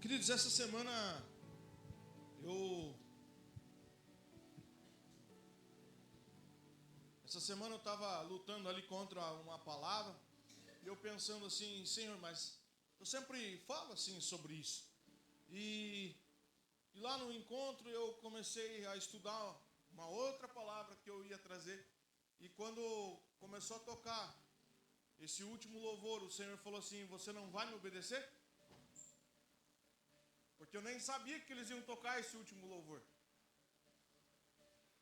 Queridos, essa semana eu estava lutando ali contra uma palavra e eu pensando assim, Senhor, mas eu sempre falo assim sobre isso. E lá no encontro eu comecei a estudar uma outra palavra que eu ia trazer. E quando começou a tocar esse último louvor, o Senhor falou assim: você não vai me obedecer? Porque eu nem sabia que eles iam tocar esse último louvor.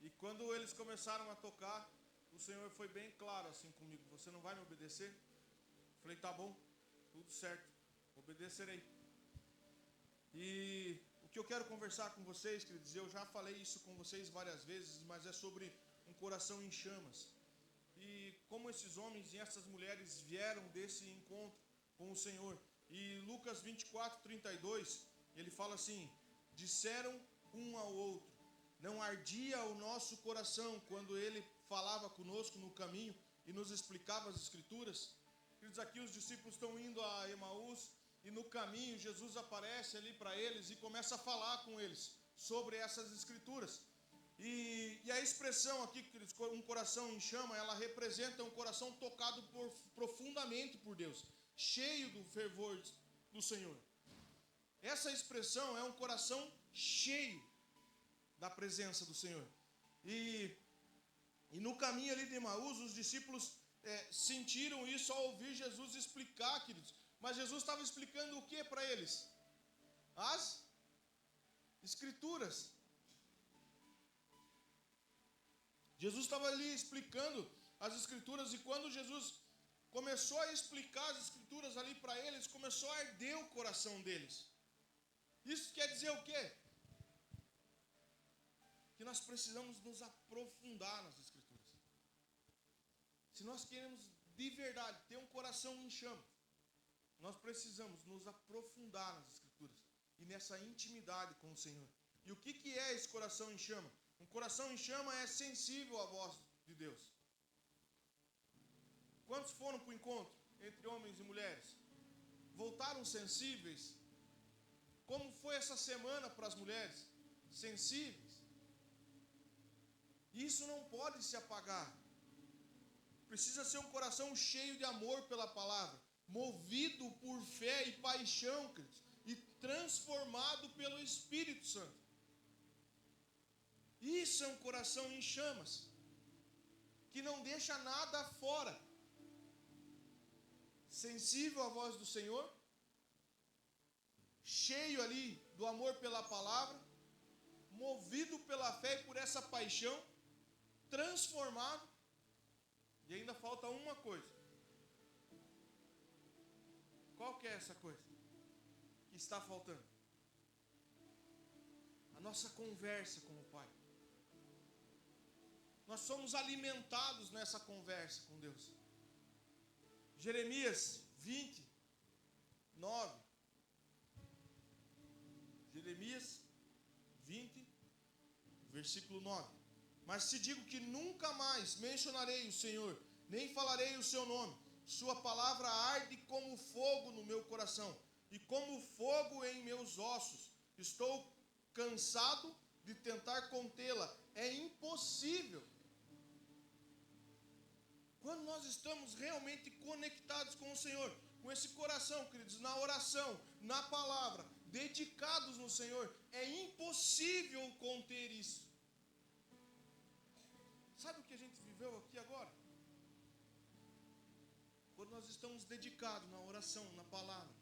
E quando eles começaram a tocar, o Senhor foi bem claro assim comigo: você não vai me obedecer? Eu falei: tá bom, tudo certo, obedecerei. E o que eu quero conversar com vocês, queridos, eu já falei isso com vocês várias vezes, mas é sobre um coração em chamas. E como esses homens e essas mulheres vieram desse encontro com o Senhor. E Lucas 24:32, ele fala assim: disseram um ao outro, não ardia o nosso coração quando ele falava conosco no caminho e nos explicava as escrituras? Queridos, aqui os discípulos estão indo a Emaús e no caminho Jesus aparece ali para eles e começa a falar com eles sobre essas escrituras. E a expressão aqui, um coração em chama, ela representa um coração tocado profundamente por Deus, cheio do fervor do Senhor. Essa expressão é um coração cheio da presença do Senhor. E no caminho ali de Emaús, os discípulos sentiram isso ao ouvir Jesus explicar, queridos. Mas Jesus estava explicando o que para eles? As Escrituras. Jesus estava ali explicando as Escrituras, e quando Jesus começou a explicar as Escrituras ali para eles, começou a arder o coração deles. Isso quer dizer o quê? Que nós precisamos nos aprofundar nas Escrituras. Se nós queremos de verdade ter um coração em chama, nós precisamos nos aprofundar nas Escrituras e nessa intimidade com o Senhor. E o que é esse coração em chama? Um coração em chama é sensível à voz de Deus. Quantos foram para o encontro entre homens e mulheres? Voltaram sensíveis? Como foi essa semana para as mulheres? Sensíveis? Isso não pode se apagar. Precisa ser um coração cheio de amor pela palavra, movido por fé e paixão, queridos, e transformado pelo Espírito Santo. Isso é um coração em chamas, que não deixa nada fora. Sensível à voz do Senhor, cheio ali do amor pela palavra, movido pela fé e por essa paixão, transformado. E ainda falta uma coisa. Qual que é essa coisa que está faltando? A nossa conversa com o Pai. Nós somos alimentados nessa conversa com Deus. Jeremias 29. Jeremias 20, versículo 9. Mas se digo que nunca mais mencionarei o Senhor, nem falarei o seu nome, sua palavra arde como fogo no meu coração, e como fogo em meus ossos. Estou cansado de tentar contê-la. É impossível. Quando nós estamos realmente conectados com o Senhor, com esse coração, queridos, na oração, na palavra, dedicados no Senhor, é impossível conter isso. Sabe o que a gente viveu aqui agora? Quando nós estamos dedicados na oração, na palavra,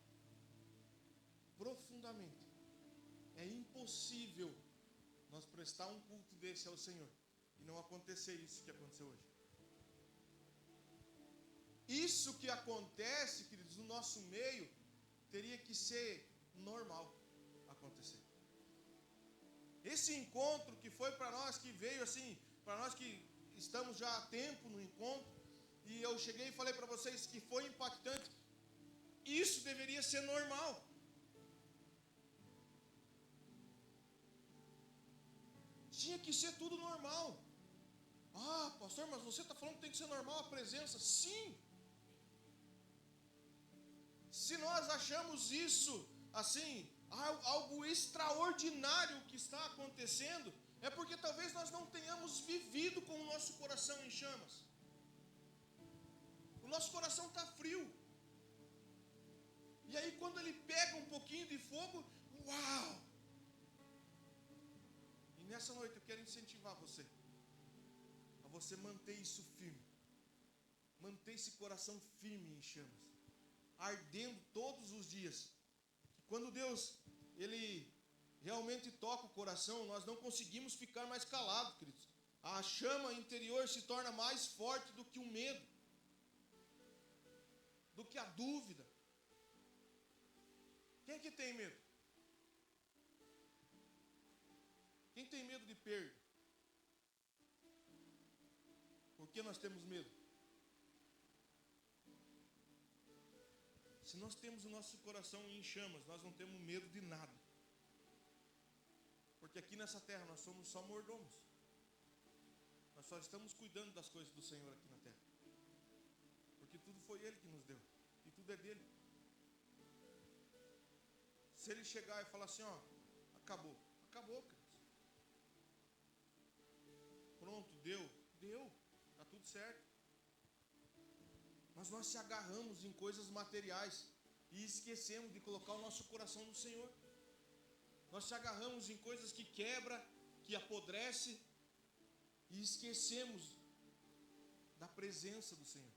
profundamente, é impossível nós prestar um culto desse ao Senhor e não acontecer isso que aconteceu hoje. Isso que acontece, queridos, no nosso meio, teria que ser normal acontecer. Esse encontro que foi para nós, que veio assim, para nós que estamos já há tempo no encontro, e eu cheguei e falei para vocês que foi impactante, isso deveria ser normal. Tinha que ser tudo normal. Ah, pastor, mas você está falando que tem que ser normal a presença? Sim. Se nós achamos isso assim, algo extraordinário que está acontecendo, é porque talvez nós não tenhamos vivido com o nosso coração em chamas. O nosso coração está frio. E aí quando ele pega um pouquinho de fogo, uau! E nessa noite eu quero incentivar você a você manter isso firme. Manter esse coração firme em chamas, ardendo todos os dias. Quando Deus, Ele realmente toca o coração, nós não conseguimos ficar mais calados, queridos. A chama interior se torna mais forte do que o medo, do que a dúvida. Quem que tem medo? Quem tem medo de perda? Por que nós temos medo? Se nós temos o nosso coração em chamas, nós não temos medo de nada. Porque aqui nessa terra nós somos só mordomos. Nós só estamos cuidando das coisas do Senhor aqui na terra. Porque tudo foi Ele que nos deu. E tudo é dele. Se Ele chegar e falar assim, ó, acabou. Acabou, queridos. Pronto, deu. Está tudo certo. Mas nós se agarramos em coisas materiais e esquecemos de colocar o nosso coração no Senhor. Nós se agarramos em coisas que quebram, que apodrecem e esquecemos da presença do Senhor.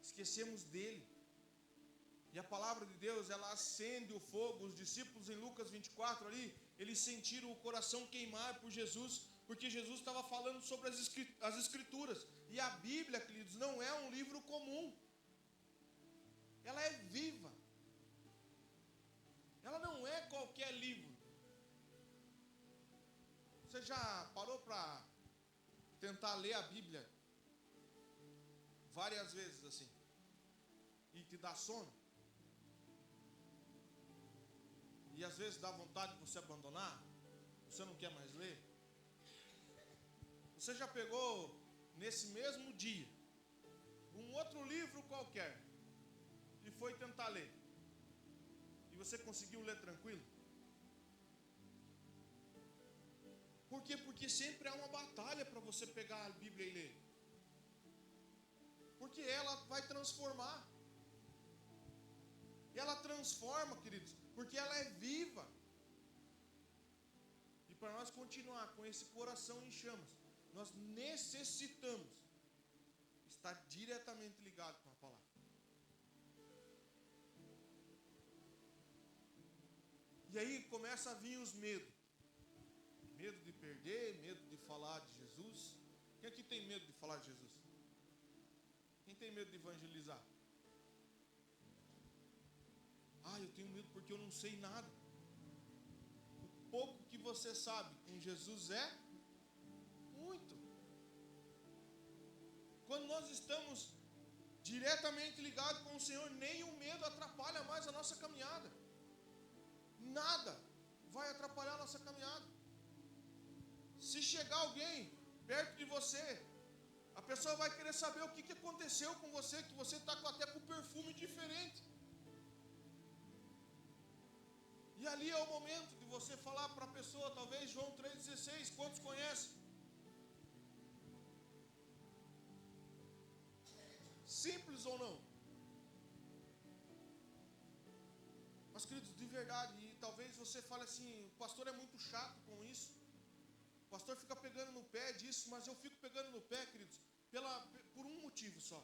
Esquecemos dele. E a palavra de Deus, ela acende o fogo. Os discípulos em Lucas 24 ali, eles sentiram o coração queimar por Jesus, porque Jesus estava falando sobre as Escrituras. E a Bíblia, queridos, não é um livro comum. Ela é viva. Ela não é qualquer livro. Você já parou para tentar ler a Bíblia várias vezes assim e te dá sono? E às vezes dá vontade de você abandonar? Você não quer mais ler? Você já pegou nesse mesmo dia um outro livro qualquer e foi tentar ler? E você conseguiu ler tranquilo? Por quê? Porque sempre há uma batalha para você pegar a Bíblia e ler. Porque ela vai transformar. Ela transforma, queridos, porque ela é viva. E para nós continuar com esse coração em chamas, nós necessitamos estar diretamente ligado com a palavra. E aí começa a vir os medos. Medo de perder, medo de falar de Jesus. Quem aqui tem medo de falar de Jesus? Quem tem medo de evangelizar? Eu tenho medo porque eu não sei nada. O pouco que você sabe com Jesus é muito. Quando nós estamos diretamente ligados com o Senhor, nem o medo atrapalha mais a nossa caminhada. Nada vai atrapalhar a nossa caminhada. Se chegar alguém perto de você, a pessoa vai querer saber o que aconteceu com você, que você está até com perfume diferente. E ali é o momento de você falar para a pessoa, talvez João 3,16, quantos conhecem? Simples ou não? Mas, queridos, de verdade, e talvez você fale assim, o pastor é muito chato com isso. O pastor fica pegando no pé disso, mas eu fico pegando no pé, queridos, por um motivo só.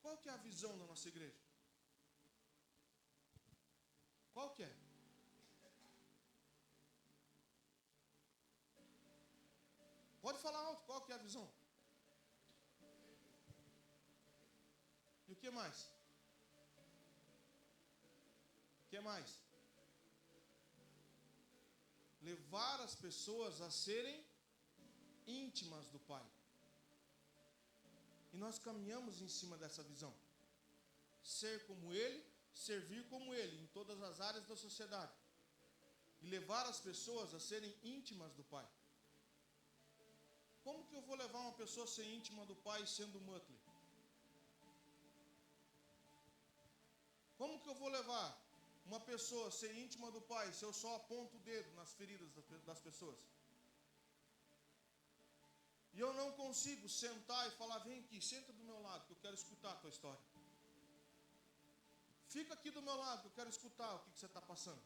Qual que é a visão da nossa igreja? Qual que é? Pode falar alto, qual que é a visão? E o que mais? O que mais? Levar as pessoas a serem íntimas do Pai. E nós caminhamos em cima dessa visão. Ser como Ele, servir como Ele, em todas as áreas da sociedade. E levar as pessoas a serem íntimas do Pai. Como que eu vou levar uma pessoa a ser íntima do Pai sendo Mutley? Como que eu vou levar uma pessoa a ser íntima do Pai se eu só aponto o dedo nas feridas das pessoas? E eu não consigo sentar e falar, vem aqui, senta do meu lado, que eu quero escutar a tua história. Fica aqui do meu lado, que eu quero escutar o que você está passando.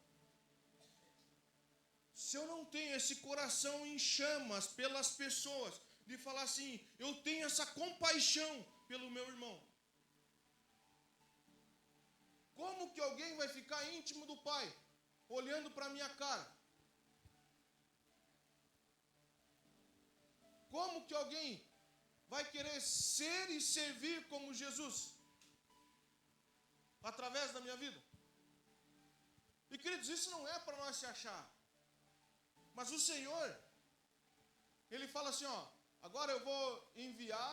Se eu não tenho esse coração em chamas pelas pessoas, de falar assim, eu tenho essa compaixão pelo meu irmão. Como que alguém vai ficar íntimo do Pai, olhando para a minha cara? Como que alguém vai querer ser e servir como Jesus? Através da minha vida? E queridos, isso não é para nós se achar. Mas o Senhor, Ele fala assim, ó, agora eu vou enviar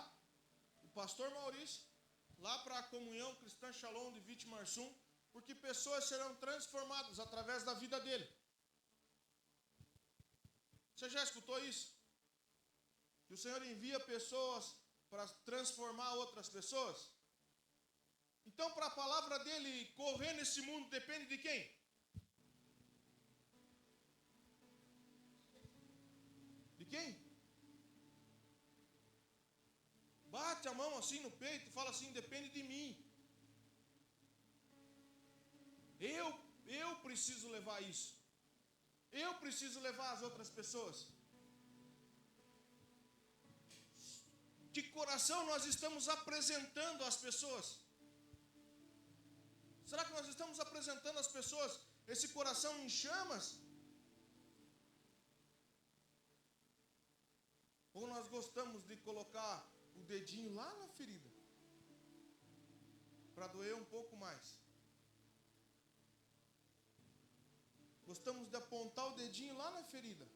o pastor Maurício lá para a comunhão cristã Shalom de Vitimarsum, porque pessoas serão transformadas através da vida dele. Você já escutou isso? Que o Senhor envia pessoas para transformar outras pessoas? Então, para a palavra dele correr nesse mundo, depende de quem? De quem? Bate a mão assim no peito e fala assim, depende de mim. Eu preciso levar isso. Eu preciso levar as outras pessoas. Que coração nós estamos apresentando às pessoas? Será que nós estamos apresentando às pessoas esse coração em chamas? Ou nós gostamos de colocar o dedinho lá na ferida, para doer um pouco mais? Gostamos de apontar o dedinho lá na ferida.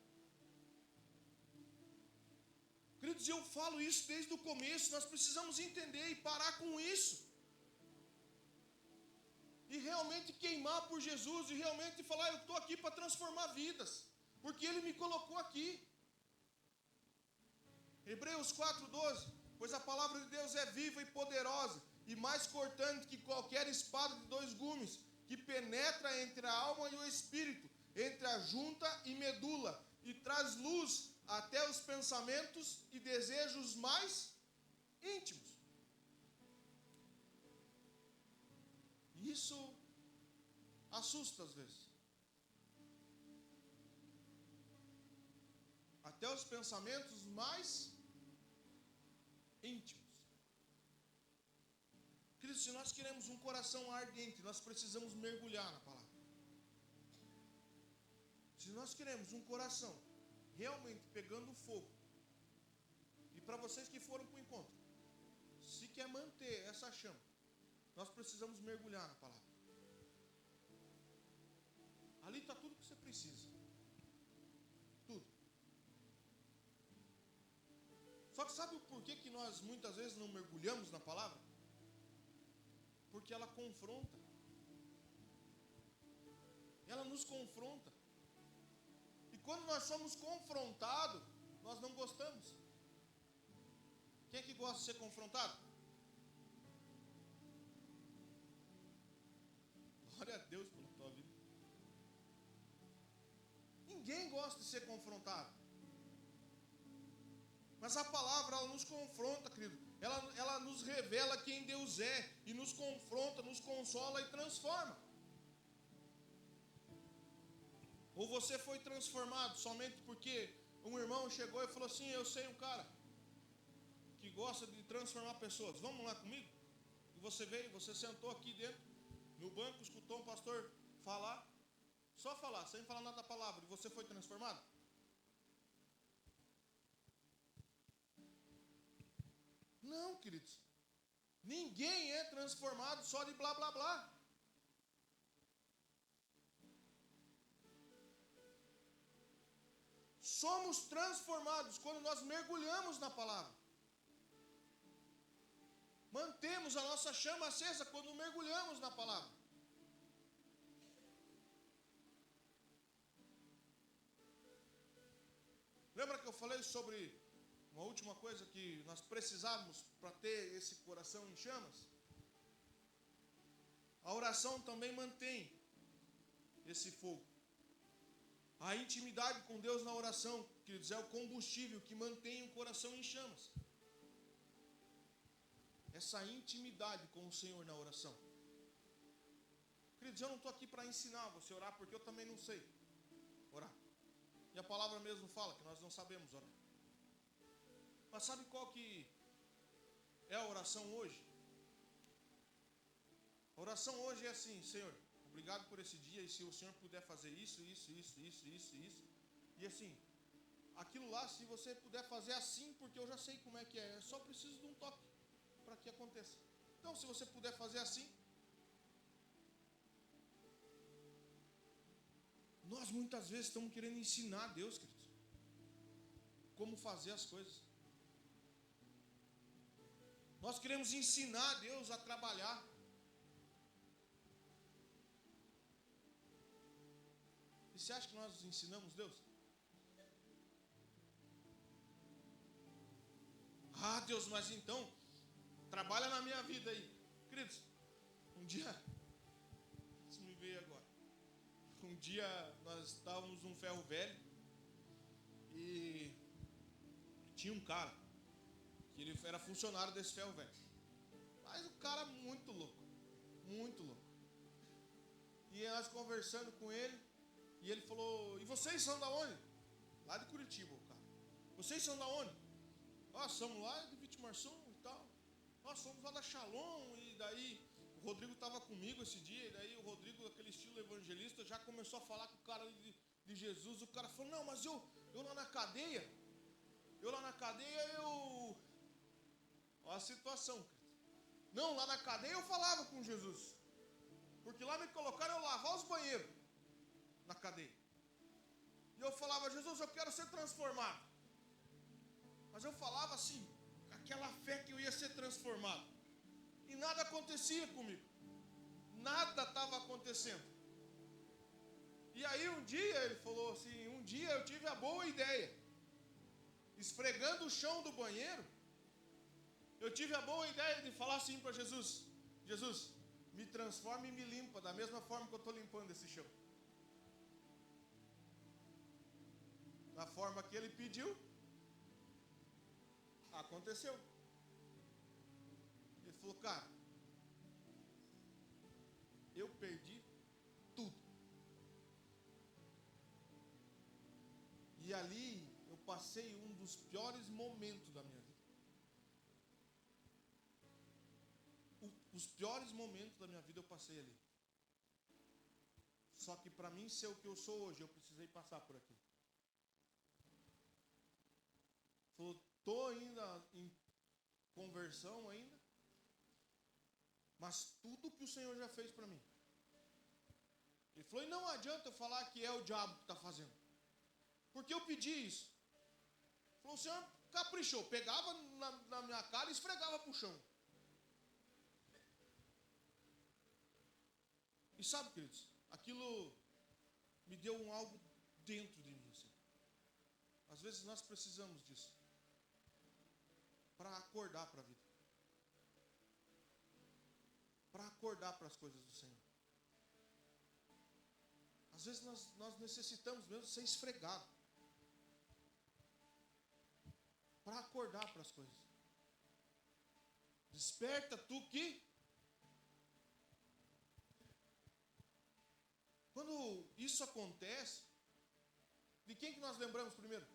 Queridos, eu falo isso desde o começo. Nós precisamos entender e parar com isso. E realmente queimar por Jesus. E realmente falar, eu estou aqui para transformar vidas. Porque Ele me colocou aqui. Hebreus 4:12. Pois a palavra de Deus é viva e poderosa. E mais cortante que qualquer espada de 2 gumes. Que penetra entre a alma e o espírito. Entre a junta e medula. E traz luz até os pensamentos e desejos mais íntimos. Isso assusta às vezes. Até os pensamentos mais íntimos. Queridos, se nós queremos um coração ardente, nós precisamos mergulhar na palavra. Se nós queremos um coração realmente pegando fogo, e para vocês que foram para o encontro, se quer manter essa chama, nós precisamos mergulhar na palavra. Ali está tudo que você precisa. Tudo. Só que sabe o porquê que nós muitas vezes não mergulhamos na palavra? Porque ela confronta. Ela nos confronta. E quando nós somos confrontados, nós não gostamos. Quem é que gosta de ser confrontado? Glória a Deus pela tua vida. Ninguém gosta de ser confrontado. Mas a palavra, ela nos confronta, querido. Ela nos revela quem Deus é. E nos confronta, nos consola e transforma. Ou você foi transformado somente porque um irmão chegou e falou assim, eu sei um cara que gosta de transformar pessoas. Vamos lá comigo? E você veio, você sentou aqui dentro, no banco, escutou um pastor falar. Só falar, sem falar nada da palavra. E você foi transformado? Não, queridos. Ninguém é transformado só de blá, blá, blá. Somos transformados quando nós mergulhamos na palavra. Mantemos a nossa chama acesa quando mergulhamos na palavra. Lembra que eu falei sobre uma última coisa que nós precisávamos para ter esse coração em chamas? A oração também mantém esse fogo. A intimidade com Deus na oração, queridos, é o combustível que mantém o coração em chamas. Essa intimidade com o Senhor na oração. Queridos, eu não estou aqui para ensinar você a orar, porque eu também não sei orar. E a palavra mesmo fala que nós não sabemos orar. Mas sabe qual que é a oração hoje? A oração hoje é assim: Senhor, obrigado por esse dia, e se o Senhor puder fazer isso. E assim, aquilo lá, se você puder fazer assim, porque eu já sei como é que é, eu só preciso de um toque para que aconteça. Então, se você puder fazer assim. Nós muitas vezes estamos querendo ensinar a Deus, queridos, como fazer as coisas. Nós queremos ensinar a Deus a trabalhar. E você acha que nós ensinamos Deus? Ah, Deus, mas então, trabalha na minha vida aí. Queridos, um dia, isso me veio agora. Um dia nós estávamos num ferro velho e tinha um cara que ele era funcionário desse ferro velho. Mas o cara muito louco, muito louco. E nós conversando com ele, e ele falou: e vocês são da onde? Lá de Curitiba, o cara. Vocês são da onde? Nós somos lá de Vitimarçom e tal. Nós somos lá da Shalom. E daí o Rodrigo estava comigo esse dia. E daí o Rodrigo, aquele estilo evangelista, já começou a falar com o cara de Jesus. O cara falou: não, mas eu lá na cadeia. Olha a situação. Não, lá na cadeia eu falava com Jesus. Porque lá me colocaram eu lavar os banheiros na cadeia. E eu falava: Jesus, eu quero ser transformado. Mas eu falava assim, aquela fé que eu ia ser transformado. E nada acontecia comigo. Nada estava acontecendo. E aí um dia ele falou assim: um dia eu tive a boa ideia. Esfregando o chão do banheiro, eu tive a boa ideia de falar assim para Jesus: Jesus, me transforma e me limpa da mesma forma que eu estou limpando esse chão. Da forma que ele pediu, aconteceu. Ele falou: cara, eu perdi tudo. E ali eu passei um dos piores momentos da minha vida. Os piores momentos da minha vida eu passei ali. Só que para mim ser o que eu sou hoje, eu precisei passar por aqui. Falou: estou ainda em conversão ainda, mas tudo que o Senhor já fez para mim. Ele falou: e não adianta eu falar que é o diabo que está fazendo, porque eu pedi isso. Ele falou: o Senhor caprichou, pegava na minha cara e esfregava para o chão. E sabe, queridos, aquilo me deu algo dentro de mim. Assim. Às vezes nós precisamos disso para acordar para a vida, para acordar para as coisas do Senhor. Às vezes nós necessitamos mesmo ser esfregado para acordar para as coisas. Desperta tu que... Quando isso acontece, de quem que nós lembramos primeiro?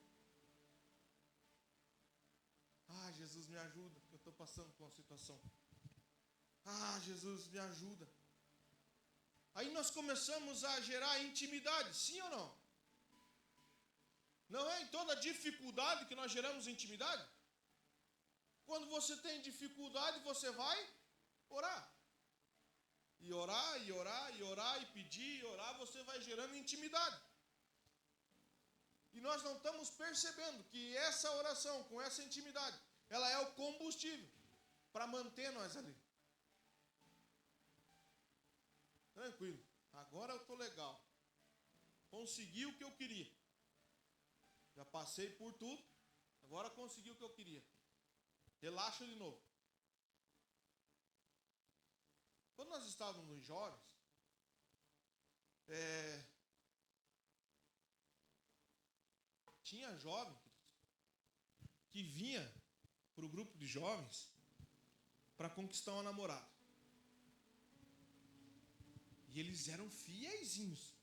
Ah, Jesus, me ajuda, porque eu estou passando por uma situação. Ah, Jesus, me ajuda. Aí nós começamos a gerar intimidade, sim ou não? Não é em toda dificuldade que nós geramos intimidade? Quando você tem dificuldade, você vai orar. E orar, e orar, e orar, e pedir, e orar, você vai gerando intimidade. E nós não estamos percebendo que essa oração, com essa intimidade, ela é o combustível para manter nós ali. Tranquilo, agora eu estou legal. Consegui o que eu queria. Já passei por tudo, agora consegui o que eu queria. Relaxa de novo. Quando nós estávamos jovens, tinha jovem que vinha para o grupo de jovens para conquistar uma namorada. E eles eram fiéisinhos.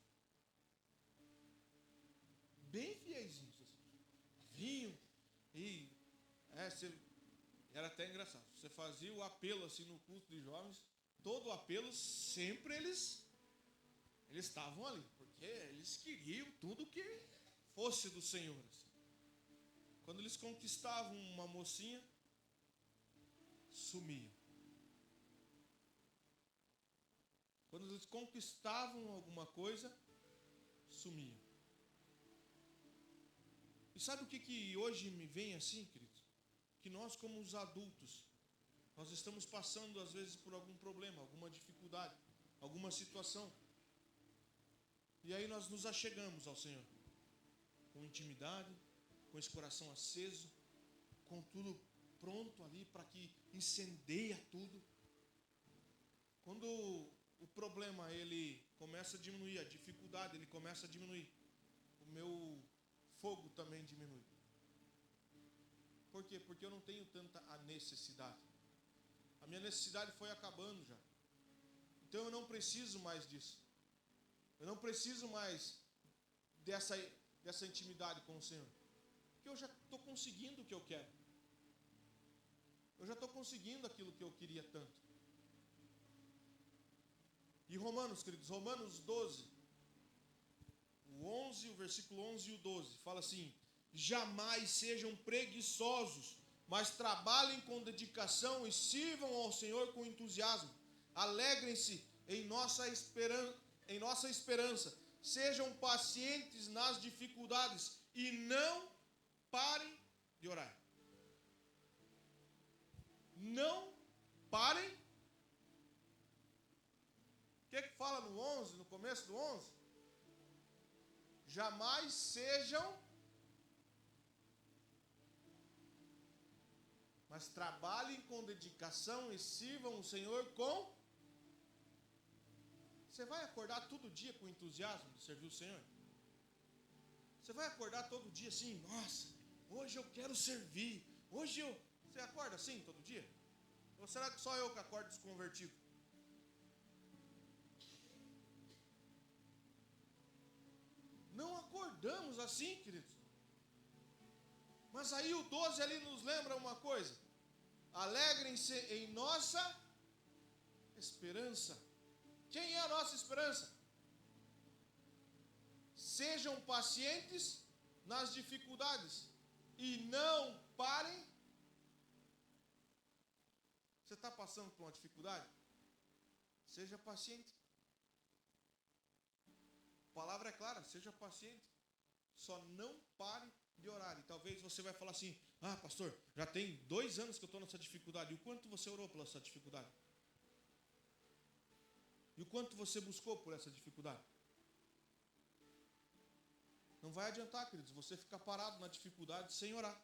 Bem fiéisinhos. Vinham e era até engraçado. Você fazia o apelo assim no culto de jovens, todo o apelo sempre eles estavam ali, porque eles queriam tudo que fosse do Senhor. Assim. Quando eles conquistavam uma mocinha, sumiam. Quando eles conquistavam alguma coisa, sumiam. E sabe o que hoje me vem assim, queridos? Que nós, como os adultos, nós estamos passando às vezes por algum problema, alguma dificuldade, alguma situação. E aí nós nos achegamos ao Senhor, com intimidade, com esse coração aceso, com tudo pronto ali para que incendeia tudo. Quando o problema ele começa a diminuir, a dificuldade ele começa a diminuir, o meu fogo também diminui. Por quê? Porque eu não tenho tanta a necessidade. A minha necessidade foi acabando já. Então eu não preciso mais disso. Eu não preciso mais dessa intimidade com o Senhor. Porque eu já estou conseguindo o que eu quero. Eu já estou conseguindo aquilo que eu queria tanto. E Romanos, queridos, Romanos 12, o versículo 11 e o 12, fala assim: jamais sejam preguiçosos, mas trabalhem com dedicação e sirvam ao Senhor com entusiasmo. Alegrem-se em nossa esperança. Sejam pacientes nas dificuldades e não parem de orar. Não parem. O que fala no 11, no começo do 11? Jamais sejam, mas trabalhem com dedicação e sirvam o Senhor com... Você vai acordar todo dia com entusiasmo de servir o Senhor? Você vai acordar todo dia assim, nossa, hoje eu quero servir, Você acorda assim todo dia? Ou será que só eu que acordo desconvertido? Não acordamos assim, queridos. Mas aí o 12 ali nos lembra uma coisa. Alegrem-se em nossa esperança. Quem é a nossa esperança? Sejam pacientes nas dificuldades e não parem. Você está passando por uma dificuldade? Seja paciente. A palavra é clara, seja paciente. Só não pare de orar. E talvez você vai falar assim: ah, pastor, já tem 2 anos que eu estou nessa dificuldade. E o quanto você orou pela sua dificuldade? E o quanto você buscou por essa dificuldade? Não vai adiantar, queridos, você ficar parado na dificuldade sem orar.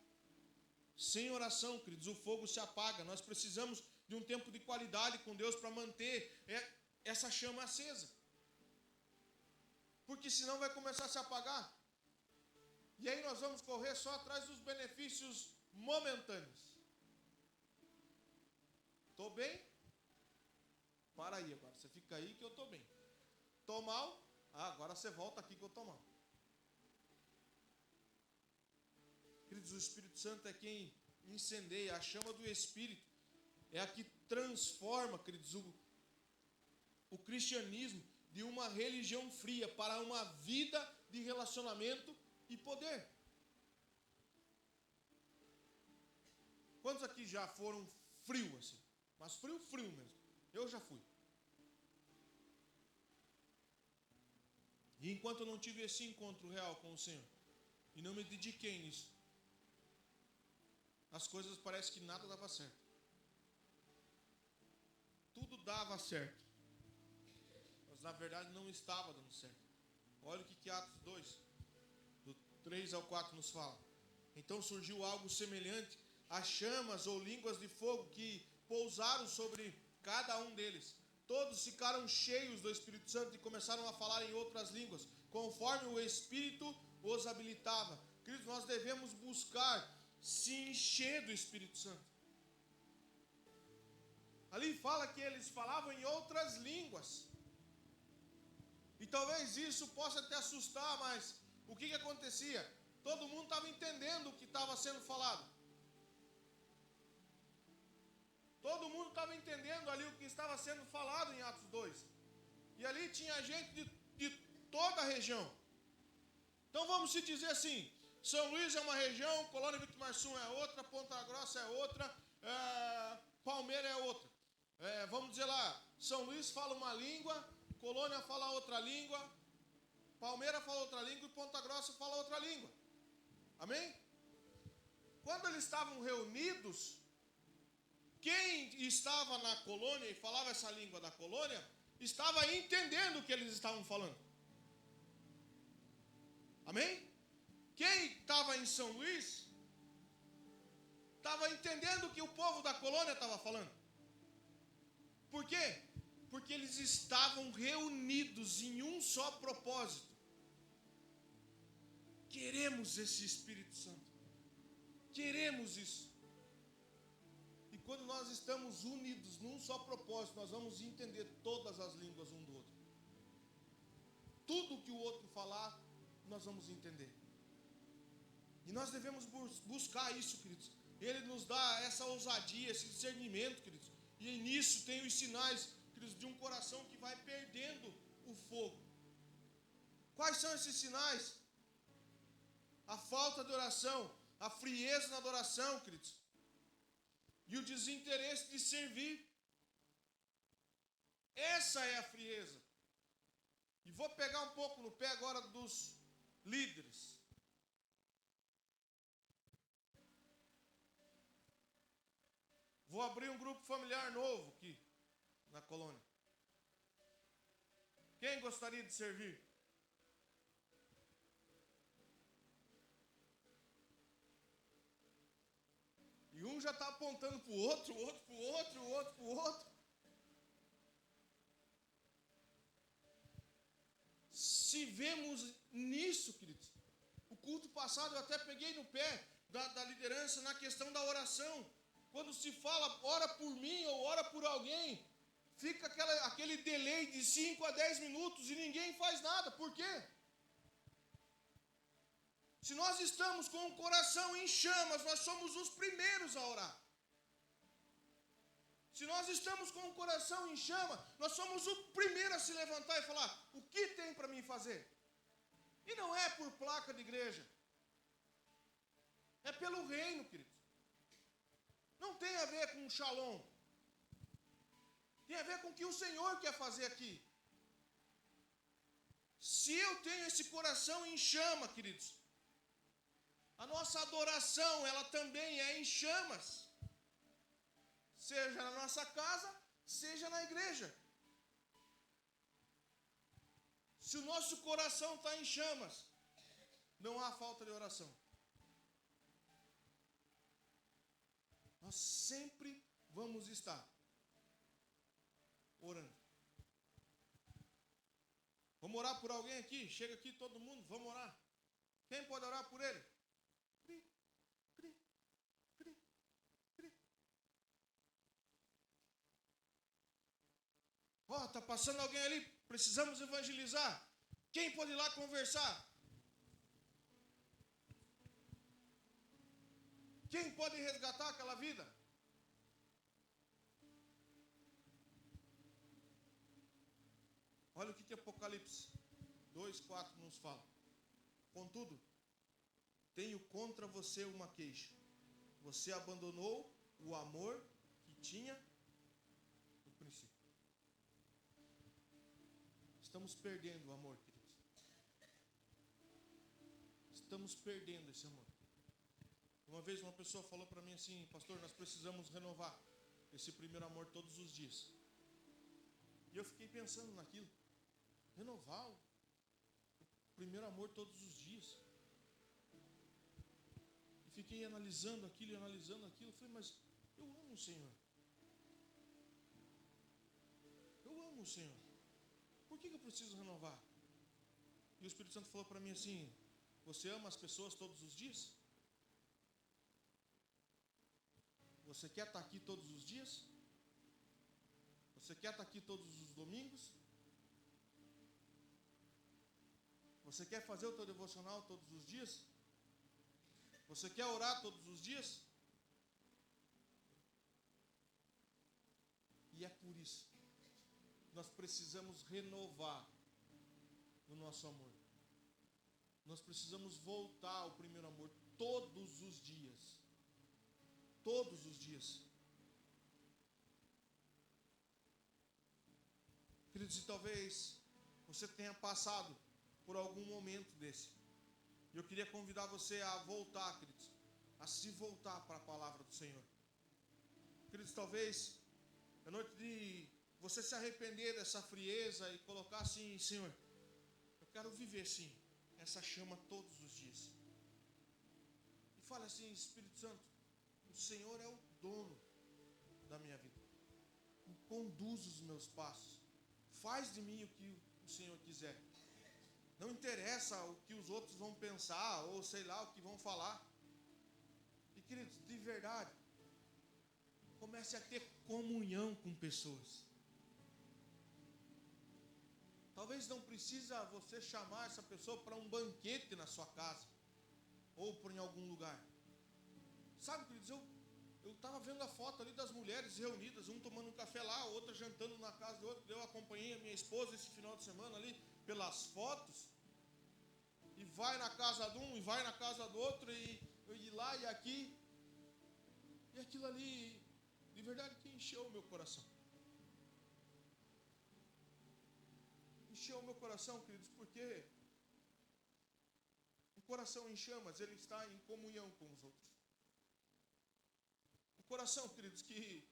Sem oração, queridos, o fogo se apaga. Nós precisamos de um tempo de qualidade com Deus para manter essa chama acesa. Porque senão vai começar a se apagar. E aí nós vamos correr só atrás dos benefícios momentâneos. Estou bem? Para aí agora. Você fica aí que eu estou bem. Estou mal? Agora você volta aqui que eu estou mal. Queridos, o Espírito Santo é quem incendeia. A chama do Espírito é a que transforma, queridos, o cristianismo de uma religião fria para uma vida de relacionamento e poder. Quantos aqui já foram frio assim? Mas frio mesmo. Eu já fui. E enquanto eu não tive esse encontro real com o Senhor, e não me dediquei nisso, as coisas parecem que nada dava certo. Tudo dava certo. Mas na verdade não estava dando certo. Olha o que Atos 2, do 3 ao 4 nos fala. Então surgiu algo semelhante a chamas ou línguas de fogo que pousaram sobre cada um deles. todos ficaram cheios do Espírito Santo e começaram a falar em outras línguas, conforme o Espírito os habilitava. Queridos, nós devemos buscar se encher do Espírito Santo. Ali fala que eles falavam em outras línguas. E talvez isso possa te assustar, mas o que acontecia? Todo mundo estava entendendo o que estava sendo falado. Todo mundo estava entendendo ali o que estava sendo falado em Atos 2. E ali tinha gente de toda a região. Então vamos se dizer assim, São Luís é uma região, Colônia Vitimarsum é outra, Ponta Grossa é outra, Palmeira é outra. Vamos dizer lá, São Luís fala uma língua, Colônia fala outra língua, Palmeira fala outra língua e Ponta Grossa fala outra língua. Amém? Quando eles estavam reunidos, quem estava na colônia e falava essa língua da colônia, estava entendendo o que eles estavam falando. Amém? Quem estava em São Luís, estava entendendo o que o povo da colônia estava falando. Por quê? Porque eles estavam reunidos em um só propósito. Queremos esse Espírito Santo. Queremos isso. E quando nós estamos unidos num só propósito, nós vamos entender todas as línguas um do outro. Tudo que o outro falar, nós vamos entender. E nós devemos buscar isso, queridos. Ele nos dá essa ousadia, esse discernimento, queridos. E nisso tem os sinais, queridos, de um coração que vai perdendo o fogo. Quais são esses sinais? A falta de oração, a frieza na adoração, queridos. E o desinteresse de servir. Essa é a frieza. E vou pegar um pouco no pé agora dos líderes. Vou abrir um grupo familiar novo aqui na colônia. Quem gostaria de servir? E um já está apontando para o outro, o outro para o outro, o outro para o outro. Se vemos nisso, queridos, o culto passado eu até peguei no pé da liderança na questão da oração. Quando se fala, ora por mim ou ora por alguém, fica aquele delay de 5 a 10 minutos e ninguém faz nada. Por quê? Se nós estamos com o coração em chamas, nós somos os primeiros a orar. Se nós estamos com o coração em chama, nós somos o primeiro a se levantar e falar, o que tem para mim fazer? E não é por placa de igreja. É pelo reino, queridos. Não tem a ver com shalom. Tem a ver com o que o Senhor quer fazer aqui. Se eu tenho esse coração em chama, queridos, a nossa adoração, ela também é em chamas. Seja na nossa casa, seja na igreja. Se o nosso coração está em chamas, não há falta de oração. Nós sempre vamos estar orando. Vamos orar por alguém aqui? Chega aqui todo mundo, vamos orar. Quem pode orar por ele? Cri, cri, cri, cri. Está passando alguém ali, precisamos evangelizar. Quem pode ir lá conversar? Quem pode resgatar aquela vida? Olha o que Apocalipse 2:4 nos fala. Contudo, tenho contra você uma queixa. Você abandonou o amor que tinha no princípio. Estamos perdendo o amor, queridos. Estamos perdendo esse amor. Uma vez uma pessoa falou para mim assim, pastor, nós precisamos renovar esse primeiro amor todos os dias. E eu fiquei pensando naquilo. Renovar o primeiro amor todos os dias. E fiquei analisando aquilo. Eu falei, mas eu amo o Senhor. Eu como, Senhor? Por que eu preciso renovar? E o Espírito Santo falou para mim assim: você ama as pessoas todos os dias? Você quer estar aqui todos os dias? Você quer estar aqui todos os domingos? Você quer fazer o teu devocional todos os dias? Você quer orar todos os dias? E é por isso que nós precisamos renovar o nosso amor. Nós precisamos voltar ao primeiro amor todos os dias. Todos os dias. Queridos, e talvez você tenha passado por algum momento desse. E eu queria convidar você a voltar, queridos, a se voltar para a palavra do Senhor. Queridos, talvez é noite de você se arrepender dessa frieza e colocar assim: Senhor, eu quero viver sim essa chama todos os dias. E fale assim: Espírito Santo, o Senhor é o dono da minha vida. Conduz os meus passos. Faz de mim o que o Senhor quiser. Não interessa o que os outros vão pensar, ou sei lá, o que vão falar. E, queridos, de verdade, comece a ter comunhão com pessoas. Talvez não precisa você chamar essa pessoa para um banquete na sua casa, ou por em algum lugar. Sabe, queridos, eu estava vendo a foto ali das mulheres reunidas, um tomando um café lá, outra jantando na casa do outro. Eu acompanhei a minha esposa esse final de semana ali, pelas fotos, e vai na casa de um, e vai na casa do outro, e lá e aqui, e aquilo ali, de verdade que encheu o meu coração. Encheu o meu coração, queridos, porque o coração em chamas, ele está em comunhão com os outros. O coração, queridos, que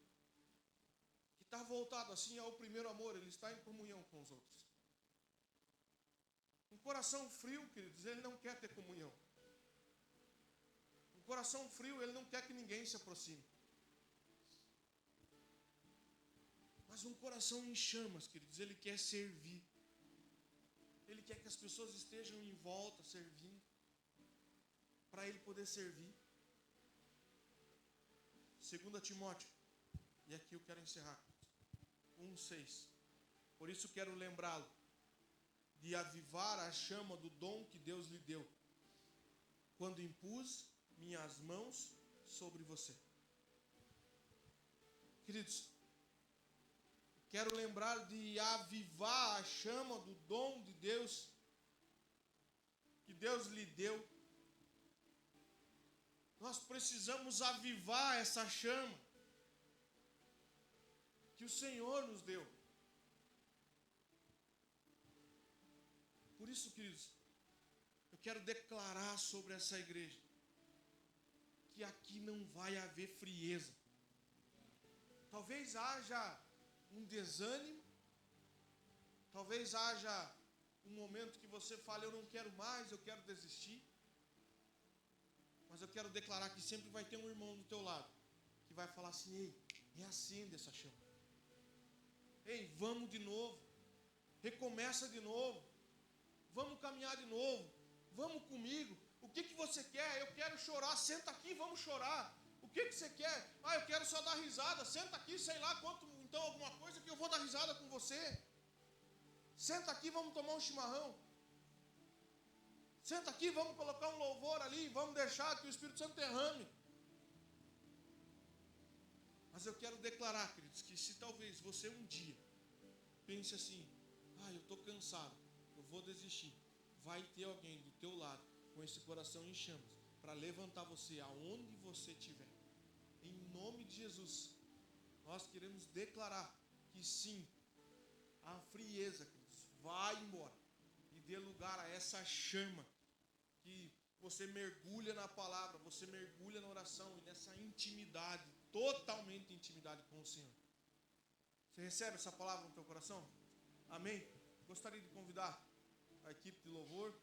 está voltado assim ao primeiro amor, ele está em comunhão com os outros. Um coração frio, queridos, ele não quer ter comunhão. Um coração frio, ele não quer que ninguém se aproxime. Mas um coração em chamas, queridos, ele quer servir. Ele quer que as pessoas estejam em volta, servindo, para ele poder servir. 2 Timóteo, e aqui eu quero encerrar, 1:6. Por isso quero lembrá-lo de avivar a chama do dom que Deus lhe deu, quando impus minhas mãos sobre você. Queridos, quero lembrar de avivar a chama do dom de Deus que Deus lhe deu. Nós precisamos avivar essa chama que o Senhor nos deu. Por isso, queridos, eu quero declarar sobre essa igreja que aqui não vai haver frieza. Talvez haja um desânimo, talvez haja um momento que você fale: eu não quero mais, eu quero desistir. Mas eu quero declarar que sempre vai ter um irmão do teu lado que vai falar assim: ei, reacende essa chama. Ei, vamos de novo. Recomeça de novo. Vamos caminhar de novo. Vamos comigo. O que você quer? Eu quero chorar. Senta aqui, vamos chorar. O que você quer? Eu quero só dar risada. Senta aqui, sei lá quanto, então alguma coisa que eu vou dar risada com você. Senta aqui, vamos tomar um chimarrão. Senta aqui, vamos colocar um louvor ali, vamos deixar que o Espírito Santo derrame. Mas eu quero declarar, queridos, que se talvez você um dia pense assim: eu estou cansado, eu vou desistir. Vai ter alguém do teu lado com esse coração em chamas para levantar você aonde você estiver. Em nome de Jesus, nós queremos declarar que sim, a frieza, queridos, vai embora e dê lugar a essa chama que você mergulha na palavra, você mergulha na oração e nessa intimidade, totalmente intimidade com o Senhor. Você recebe essa palavra no teu coração? Amém? Gostaria de convidar a equipe de louvor